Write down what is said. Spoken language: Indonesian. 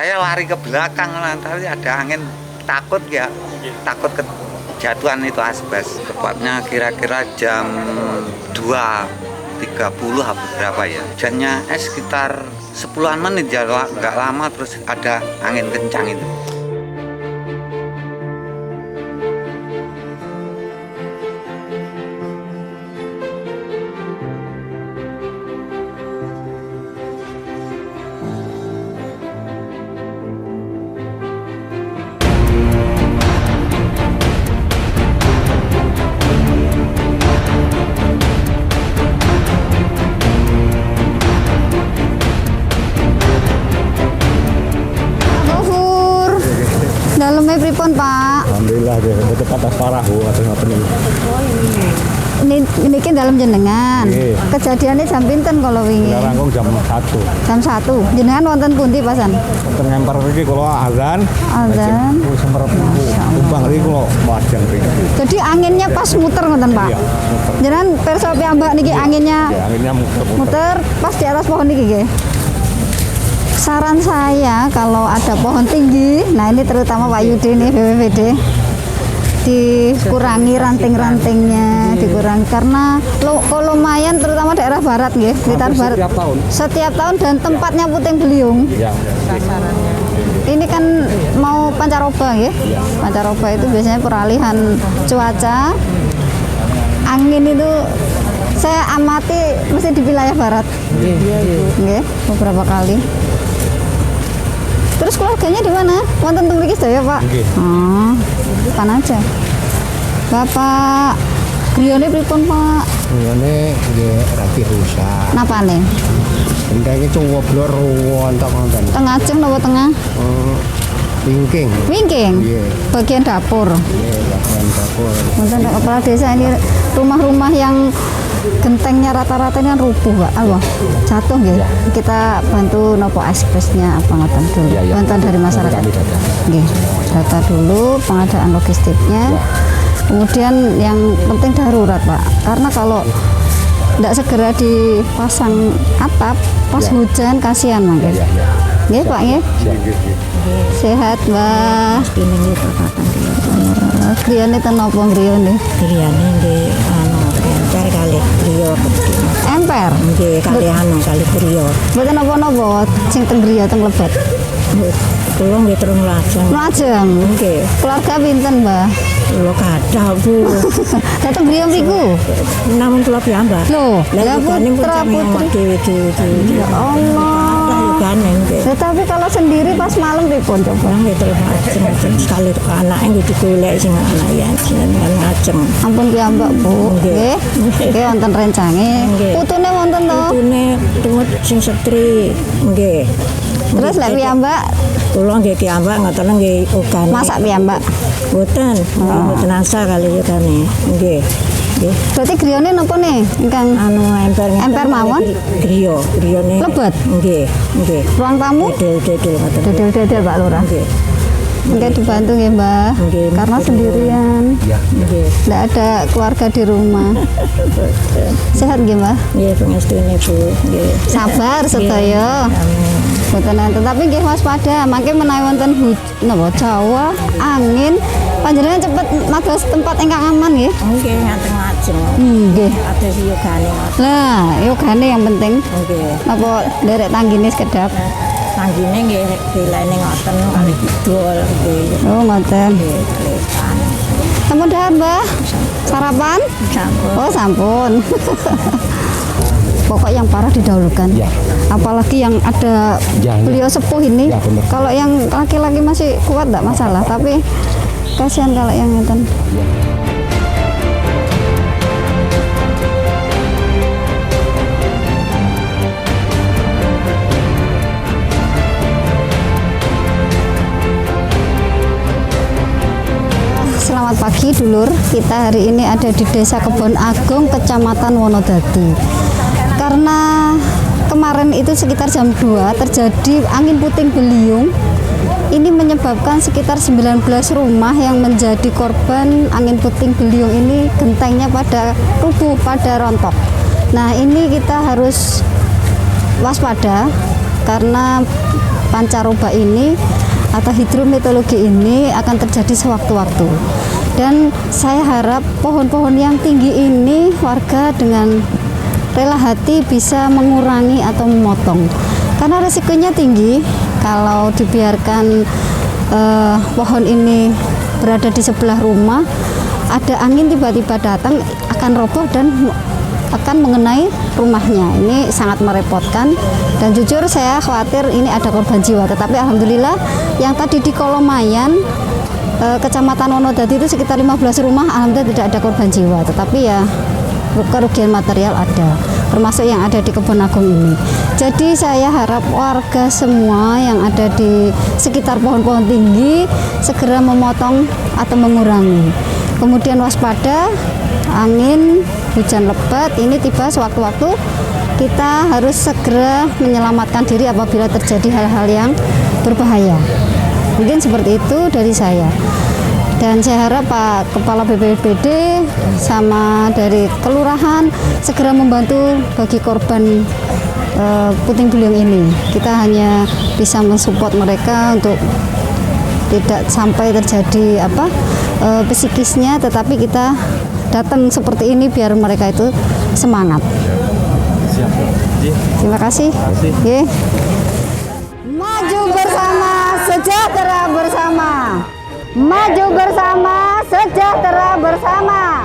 Saya lari ke belakang, tapi ada angin, takut ya, takut kejatuhan itu asbes. Tepatnya kira-kira jam 2.30 apa berapa ya. Hujannya sekitar 10-an menit ya, nggak lama terus ada angin kencang itu. Dalamnya pripun, Pak? Alhamdulillah dia tetap atas parah Bu atas apa nih. Ini kan dalam jenengan. Nggih. Kejadiannya jam pinten kalau wingi? Rangkong jam 1. Jam 1. Jenengan wonten pundi pasan? Wonten ngemper iki kula azan. Azan. Semprot tumbang iki kula wajang mriki. Jadi anginnya pas muter ngoten, Pak. Iya, muter. Jenengan perso piyambak niki anginnya Ya, anginnya muter pas di atas pohon niki nggih. Saran saya kalau ada pohon tinggi, nah ini terutama Pak Yudi nih BPBD, dikurangi ranting-rantingnya, dikurangi karena lumayan terutama daerah barat nggih, Blitar Barat. Setiap tahun dan tempatnya puting beliung. Ya. Ini kan mau pancaroba nggih. Pancaroba itu biasanya peralihan cuaca. Angin itu saya amati mesti di wilayah barat. Nggih, beberapa kali. Terus keluarganya di mana? Wonten teng mriki sedaya, Pak? Nggih. Oh, pan aja. Bapak griyane pripun, Pak? Ngene nggih rapi rusak. Napane? Endake cowoblor wonten wonten. Tengah ajeng napa tengah? Wingking. Wingking? Iya. Bagian dapur. Nggih, bagian dapur. Wonten kepala desa ini rumah-rumah yang gentengnya rata-rata ini kan rubuh, Pak. Apa? Jatuh nggih. Kita bantu nopo asbesnya apa ngoten dulu. Bantuan dari masyarakat. Nggih. Data dulu pengadaan logistiknya. Kemudian yang penting darurat, Pak. Karena kalau tidak segera dipasang atap pas hujan kasihan mangke. Nggih, Pak nggih. Sehat, Mbak. Ini nggih perapatan griya. Griyane ten napa griyane? Griyane nggih emper kali griya. Emper. Nggih kali kali griya. Mboten napa-napa sing teng griya teng Lebet. Kula nggih terus lajeng. Lajeng. Nggih. Keluarga pinten, Mbah? Kula kathah Bu. Dateng griya mriku. Namun kula piyambak. Loh, Lah lah putri putra putri. Dewi-dewi. Ya Allah. Gane nggih. Ya, tapi kalau sendiri pas malam pripun coba? Nggih terus lajeng sekali anake nggih digolek sing anak ya jenengan lajeng. Ampun piyambak, Bu. Nggih. Nggih wonten rencange. Nggih. Putune wonten to? Putune tunget sing setri. Nggih. Terus lek piyambak Kula nggih piyambak ngoten nggih ugan. masak piyambak. Mboten, mboten asa kali yukane. Nggih. Nggih. Berarti griyane napa nih? Ingkang Anu emper Emper mawon? griyane. Lebet? Nggih, nggih. ruang tamu? Dedel ngoten. Dedel-dedel Pak Lurah. Nggih. Nggih dibantu nggih, Mbah. Nggih. Karena sendirian. Nggih. Tidak ada keluarga di rumah. Sehat nggih, Mbah? Nggih pengestune Bu. Nggih. Sabar sedaya. Amin. Boten enten tapi nggih waspada, mangke menawi wonten napa Jawa, angin, panjenengan cepet mados tempat ingkang aman nggih. Nggih ngaten lajeng. Nggih. Atus yogane ngoten. Lah, yogane yang penting. Nggih. Napa nderek tanggine sekedap. Sanggine nggih dilene ngoten kali kidul nggih. Oh, ngoten. Nggih, klepan. Sampun dahar, Mbah? Sarapan? Sampun. Oh, sampun. Pokok yang parah didahulukan. Ya. Apalagi yang ada beliau sepuh ini. Ya, benar. Kalau yang laki-laki masih kuat enggak masalah, tapi kasihan kalau yang ngeten. Selamat pagi dulur, kita hari ini ada di Desa Kebon Agung, Kecamatan Wonodadi. Karena kemarin itu sekitar jam 2 terjadi angin puting beliung. Ini menyebabkan sekitar 19 rumah yang menjadi korban angin puting beliung ini gentengnya pada rubuh, pada rontok. Nah ini kita harus waspada karena pancaroba ini atau hidrometeorologi ini akan terjadi sewaktu-waktu. Dan saya harap pohon-pohon yang tinggi ini warga dengan rela hati bisa mengurangi atau memotong. Karena resikonya tinggi kalau dibiarkan pohon ini berada di sebelah rumah, ada angin tiba-tiba datang akan roboh dan akan mengenai rumahnya. Ini sangat merepotkan dan jujur saya khawatir ini ada korban jiwa. Tetapi alhamdulillah yang tadi di Kolomayan Kecamatan Wonodadi itu sekitar 15 rumah, alhamdulillah tidak ada korban jiwa. Tetapi ya kerugian material ada, termasuk yang ada di Kebon Agung ini. Jadi saya harap warga semua yang ada di sekitar pohon-pohon tinggi segera memotong atau mengurangi. Kemudian waspada angin, hujan lebat ini tiba sewaktu-waktu, kita harus segera menyelamatkan diri apabila terjadi hal-hal yang berbahaya. Mungkin seperti itu dari saya. Dan saya harap Pak Kepala BPBD sama dari Kelurahan segera membantu bagi korban puting beliung ini. Kita hanya bisa mensupport mereka untuk tidak sampai terjadi psikisnya, tetapi kita datang seperti ini biar mereka itu semangat. Terima kasih. Oke. Maju bersama, sejahtera bersama. Maju bersama, sejahtera bersama.